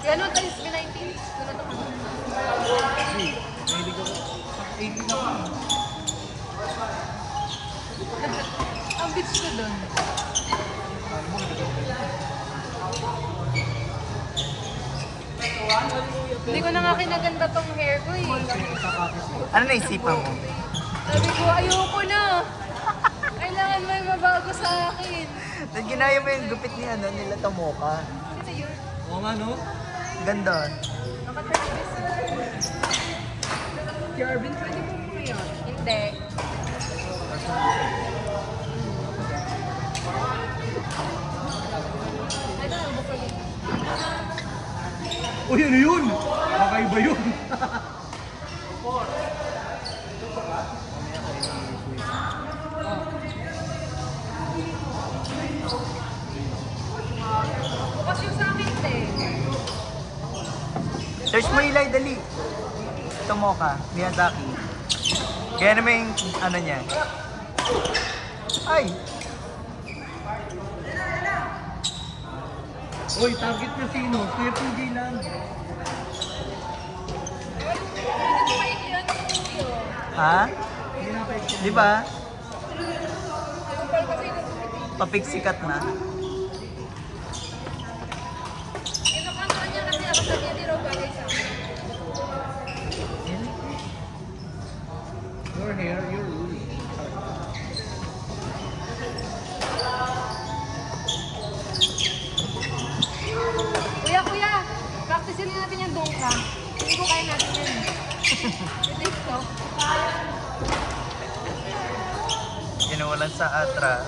Yan o, tayo B19. Mahilig ako. 80 na ako. Ang beach ko doon. Hindi ko na nga kinaganda tong hair ko eh. Ano naisipan mo? Sabi ko, ayoko na. Kailangan may mabago sa akin. Ginaya mo yung gupit ni ano, nila Tomoka. Sino yun? Oo nga no? Ganda. Nakatravis. Si Arvin, pwede mo mo yun? Hindi. Ano ang bukal yun? Uy, ano yun? Kakaiba yun. Bukas yung sa akin, te. Search mo Eli, dali. Tomoka, Miyazaki. Kaya naman yung ano niya. Ay! Uy, target na sino? Kuya PJ lang. Hindi pa yun. Ha? Hindi na pwede. Di ba? Super kasi yung Papiksikat na. kinukantaan niya kasi ako sa hindi raw bagay sa akin. Your hair, your rule. Kuya, practicein natin yung dongka. Hindi ko kaya natin yun. Ito ito. Inuulan sa atras.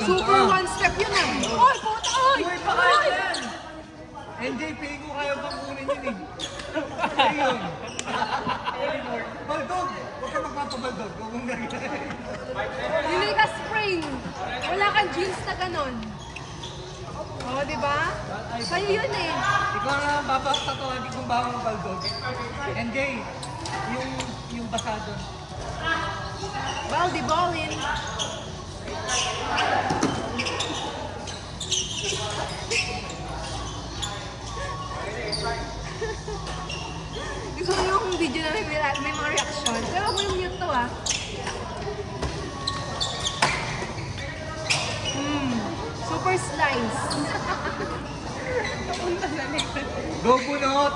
Super one step yun ah. Oy, puta! Oy! Oy! NJ, pili ko kaya bang kunin yun eh. Ayun. Baldog! Huwag ka magpapabaldog. Huwag mong gagawin. Hindi ka spring. Wala kang jeans na ganon. Oo, di ba? Sa'yo yun eh. Ikaw na tatawagin kung bawang baldog. NJ, yung basa doon. Baldi ballin. Gusto mo yung video na may mga reaction. Pero ako yung mute to ah. Super slice. Napunta na nito. Go bunot!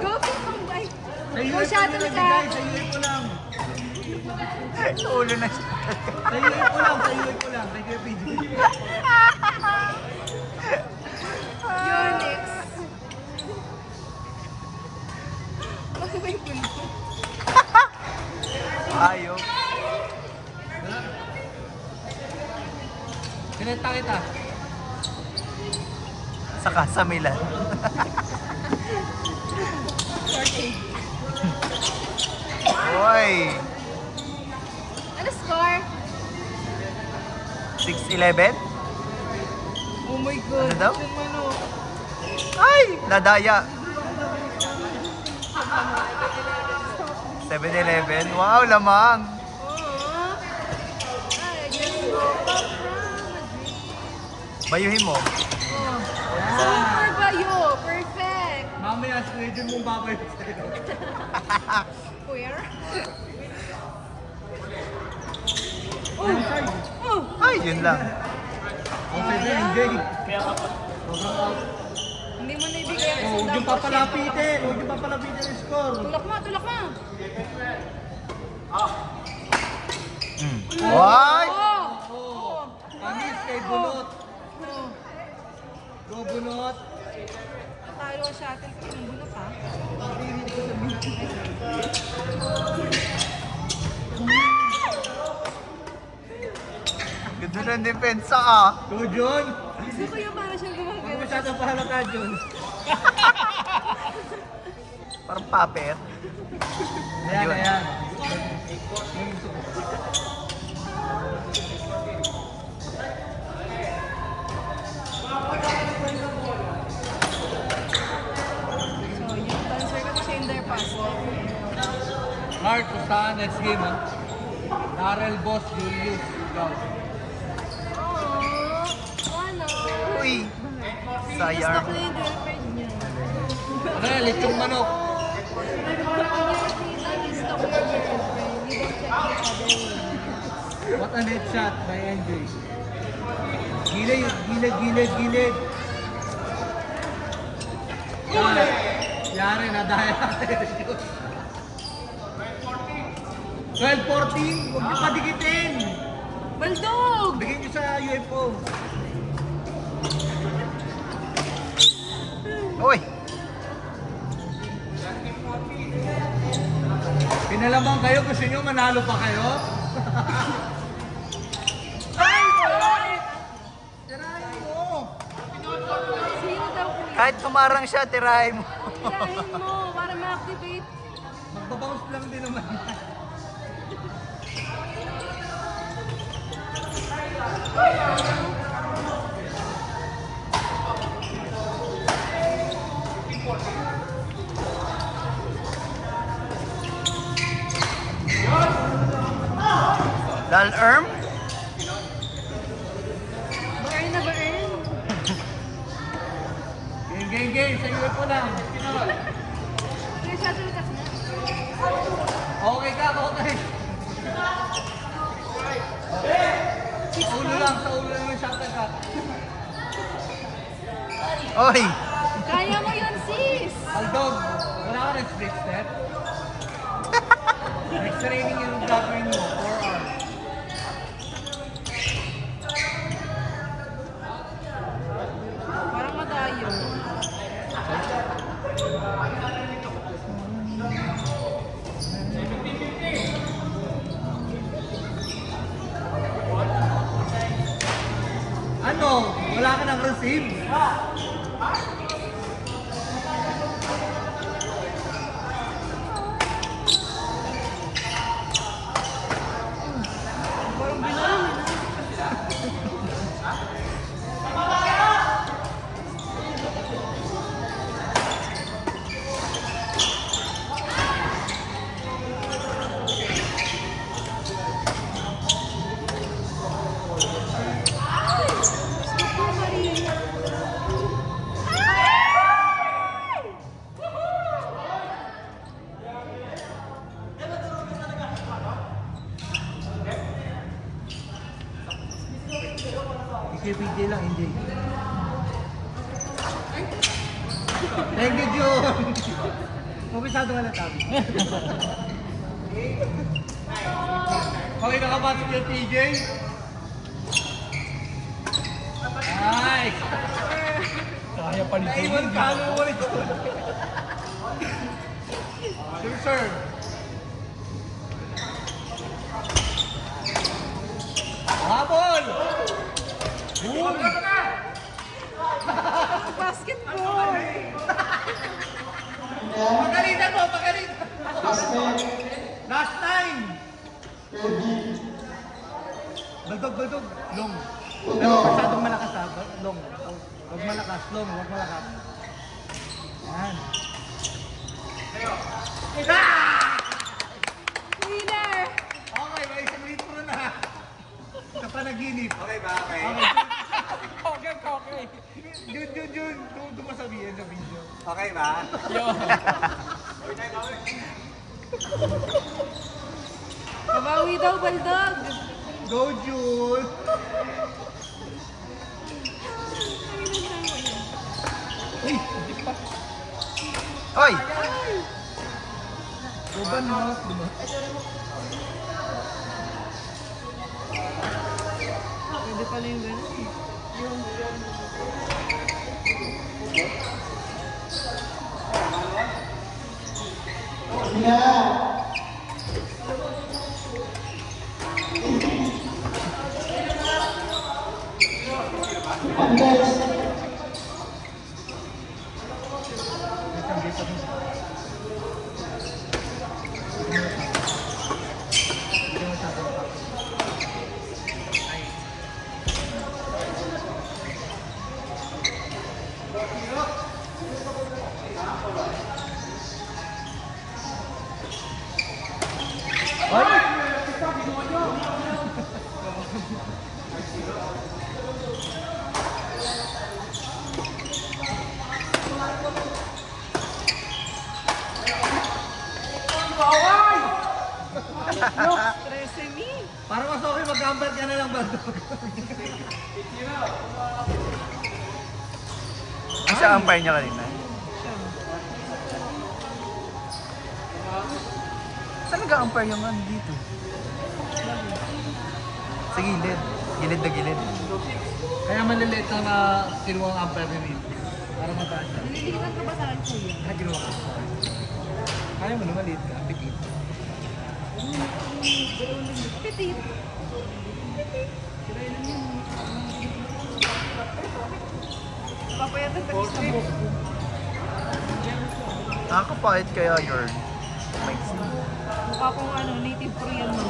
Go pong bay. Sa Go UF shuttle ko ka. lang, sa UF ko lang. Ulo na siya. Sa UF ko lang, sa UF ko lang. Sa UF PJ. Yun, next. Bakit ba yung punto? Ayok. Pinenta kita. Sa Casa Milan. Hoy! Ano score? 6-11? Oh my God. Ano daw? Yung ano. Ay! Nadaya. 7-11? Wow, lamang. Oh. Ay, just go up from a dream. Bayuhin mo. Oh. Super bayo. Perfect. Mamaya, schedule mong babay sa'yo. Where? Inside. Oh. Ay, yun lang. Okay na, NJ. Sobrang out. Hindi mo na ibigay ang Oh, isang huwag yung papalapitin. Huwag yung papalapitin yung score. Tulak mo, tulak mo. Why? Oh. Oh. Panis kay Bunot. Oh. Go Bunot. Talo ang shuttle ko. Yung bunot ha. Ganda ng depensa ah. Go John. Gusto ko yung para siyang Huwag gumagano. masyadong pahalata, John. Parang puppet. Ayan, ayan. sa next game ha. Darrell Boss Julius. Ikaw. Ano? Uy! Gusto Sayang. ko yung girlfriend niya. Ano yan? Lechong manok. Gusto ko yung girlfriend. We don't check each other. What a net shot by NJ. Gilid, gilid, gilid, gilid. Yari, nadaya natin. 12-14, huwag niyo padikitin. Baldog! Bigyan niyo sa UFO. Uy! Pinalamang kayo, gusto niyo manalo pa kayo? Tirahin mo. Sino daw kuya? Kahit tumarang siya, tirahin mo. Tirahin mo para ma-activate. Magbabounce lang din naman. Lal Erm? Ba-earn na ba-earn? Game. Sa UFO lang. Kaya shuttle kasi na. Okay ka, okay. Sa ulo lang yung shuttle ka. Uy! Kaya mo yun, sis! Aldog, wala ka ng split step. Next training yung gagawin mo, 4 hours. Parang madayo. Ano? Wala ka ng receive? Parang binulan PJ lang, hindi. Thank you, Jun! Mapisado ka na tabi. Okay, nakapasok yung TJ. Nice! Kaya pa nito. Naiwan ka, mo ulit. Your serve. Habol! Boom! basketball! Pagalitan mo, pagalitan! Last time! Baldog, long. Pero masyadong malakas ha, long. Huwag malakas, long, huwag malakas. Yan. Winner! Okay, may isang litro na. Sa panaginip. Okay ba? Okay. Okay. Jun. Doon mo sabihin sa video. Okay ba? Yo. Kabawi daw, Baldog! Go, Jun! Uy! Tuban mo. Pwede pala yung gano'n. Parang mas okay mag-gambar ka na lang ba? Ang sa umpire niya kanina. Saan nag-umpire yung ano dito? Sa gilid. Gilid na gilid. Kaya maliliit lang na kinuha ang umpire ni Nito. Para mataas siya. Nililitan ka ba sa akin, kuya? Ginawa ko. Kaya mo na maliit ka. Petit. Petit. Papayatan pa sa buhok. Nakakapahit kaya yun. Mukha kong native Korean mo.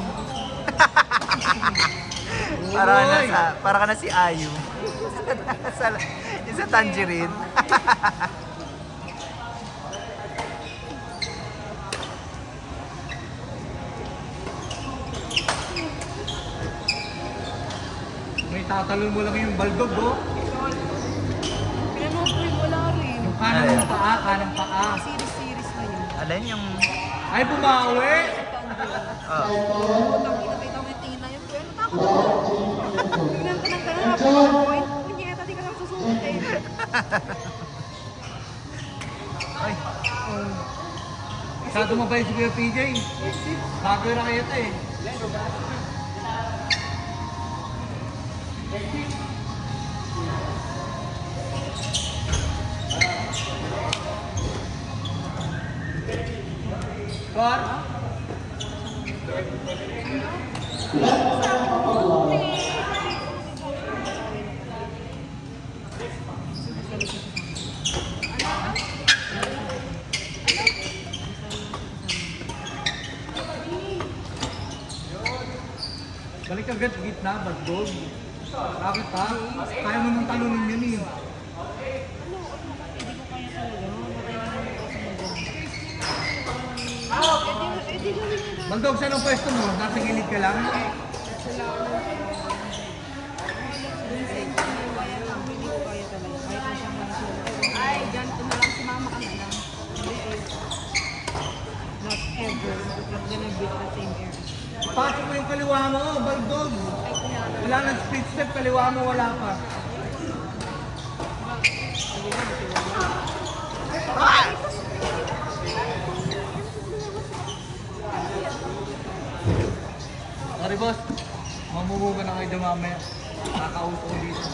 Para ka na si Ayu. Isa tangerine. May tatalon mo lang yung baldog, oh. Pinanood wala rin. Yung kanang paa, kanang paa. Series na yun. Alin yung... Ay, bumawi! Kita mo yung tina yun. Pero natakot. Tignan ka ng gano'n. After 1 point, punyeta, di ka lang susunod eh. Ay. Masyado mabay si Kuya PJ. Bago na kayo ito eh. Kor? Balik agad gitna, bagdog. Bakit ha? Kaya mo nang talunin yun eh. Bagdog, saan ang pwesto mo? Nasa gilid ka lang? Ay, ganito na lang, sumama ka na lang. Not ever. Not gonna beat the same air. Pasok mo yung kaliwa mo, bagdog. Wala nang split step, kaliwa mo wala pa. Sorry boss, mamumuga na kayo dyan mamaya. Nakakaupo ko dito.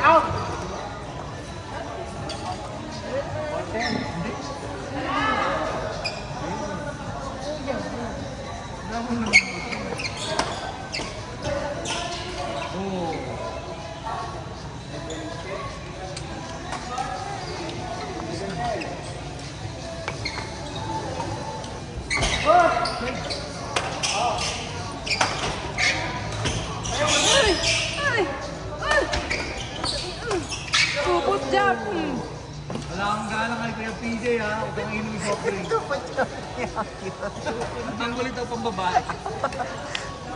Out! Hindi. Oh. Supot jump! Wala akong gana kay Kuya PJ ha. Huwag kang inom yung soft drink. Ang kulit daw pang babae.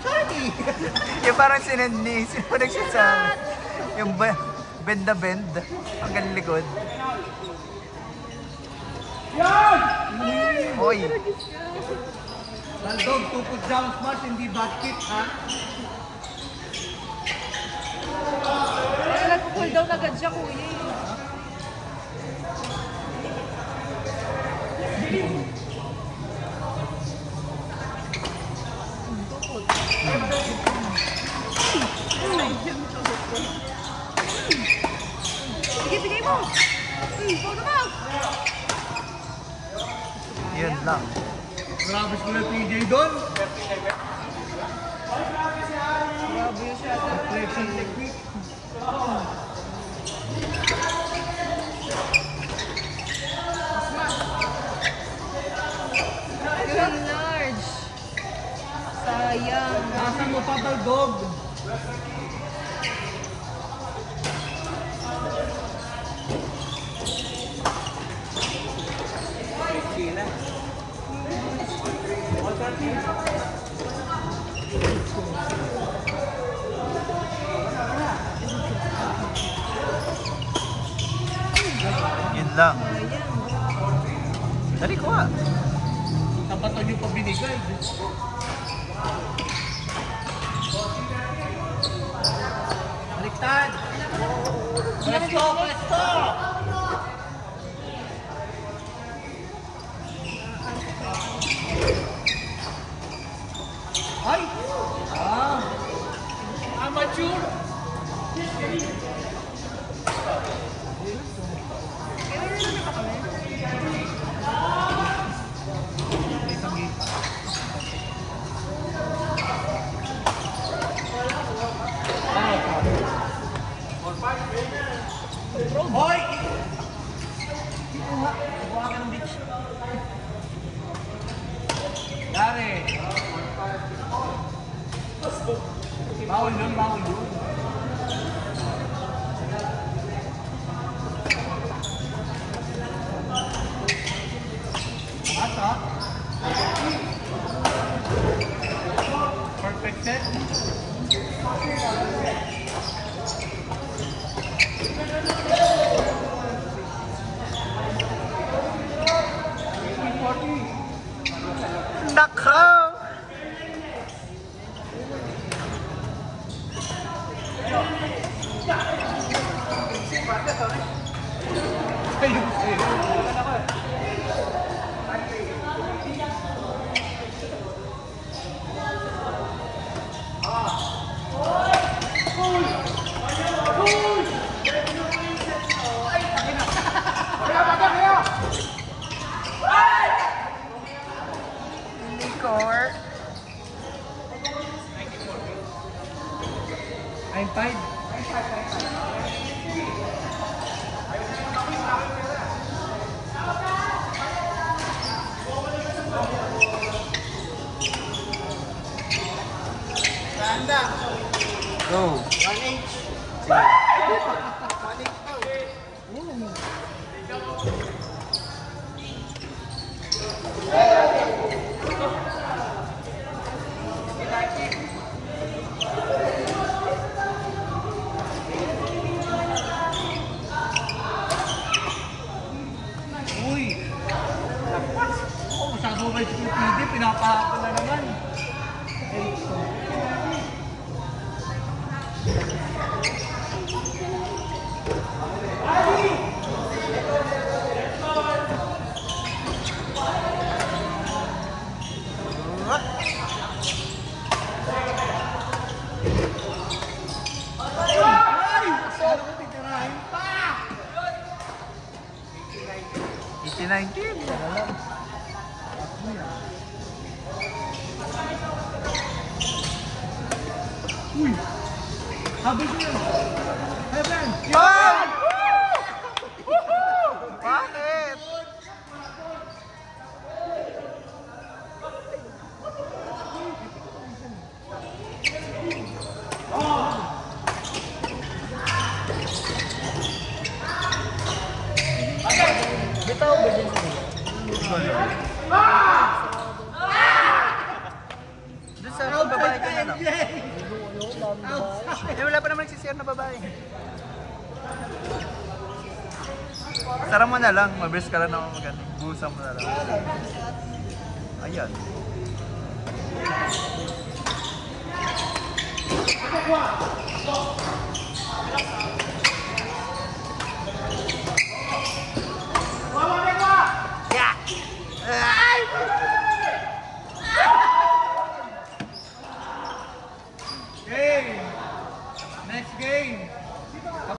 Sorry! Yung parang sinend ni... Sino nagsasabi? Yung bend na bend. Hanggang likod. Yan! Hoy! Baldog, tupot down smash, hindi back kick ha. Ay, nagpo-cool down agad siya, kuya. Sige, bigay mo! Huwag na mo! Yun lang. Grabe si Kuya PJ doon. Grabe yun siya. Flexion technique. Yung large. Sayang. Nasaan mo pa Baldog? Yun lang. Dali ko ah. Tapatan yung pabinigay. Baliktad! Pwesto! Pwesto! Ay! Amateur! Hoy! Kuha ka ng beach. Yari. Bawal yun, bawal yun. Asa? Perfect set. Nako! Score. I'm tied. Go. 1H. Uy! Masyado ba yung PD? Pinapahapon na naman. Ay! Masyado ko titirahin pa! 18-19. Uy! Habis ko yun! Heaven! Yan! Bakit? Bitaw ba dyan sa Doon sa babae ka na lang. Eh, wala pa naman nagsisiyar na babae. Sara mo na lang, mabilis ka lang ako magano. Busa mo na lang. Ayan. Yeah! Ay!